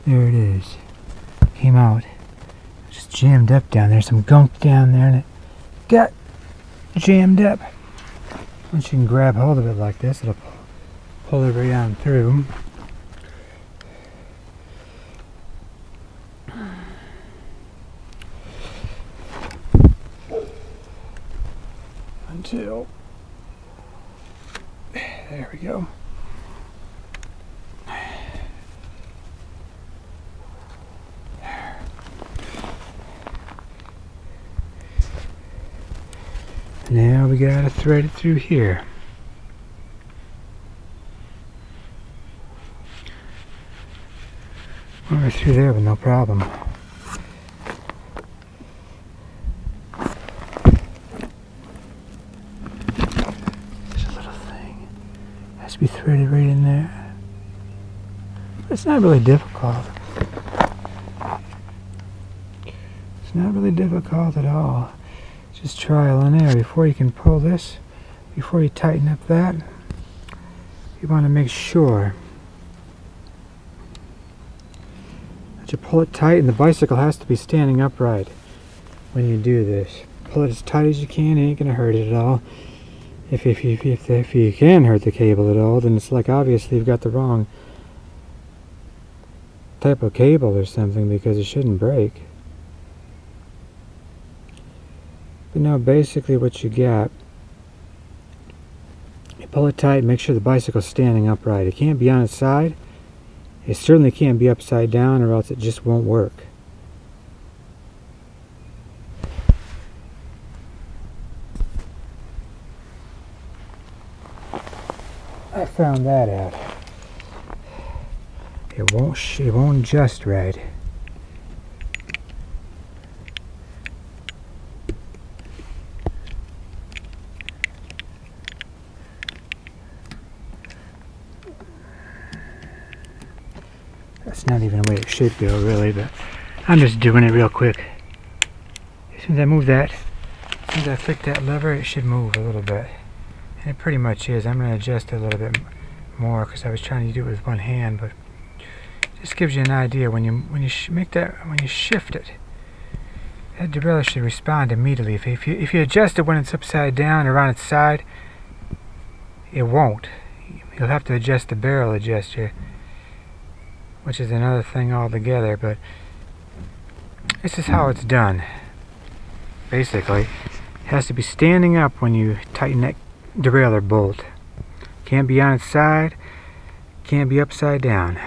There it is. Came out. Just jammed up down there. Some gunk down there, and it got jammed up. Once you can grab hold of it like this, it'll pull it right on through. Until, there we go. Now we gotta thread it through here. We're through there with no problem. There's a little thing. Has to be threaded right in there. It's not really difficult. It's not really difficult at all. Just trial and error. Before you can pull this, before you tighten up that, you want to make sure that you pull it tight, and the bicycle has to be standing upright when you do this. Pull it as tight as you can. It ain't gonna hurt it at all. If you can hurt the cable at all, then it's like obviously you've got the wrong type of cable or something, because it shouldn't break. But now basically what you got, you pull it tight, make sure the bicycle's standing upright. It can't be on its side. It certainly can't be upside down, or else it just won't work. I found that out. It won't adjust right. That's not even the way it should go, really, but I'm just doing it real quick. As soon as I move that, as soon as I flick that lever, it should move a little bit. And it pretty much is. I'm going to adjust it a little bit more because I was trying to do it with one hand, but it just gives you an idea when you shift it. That derailleur should respond immediately. If you adjust it when it's upside down or on its side, it won't. You'll have to adjust the barrel adjuster, which is another thing altogether, but this is how it's done. Basically, it has to be standing up when you tighten that derailleur bolt. Can't be on its side, can't be upside down.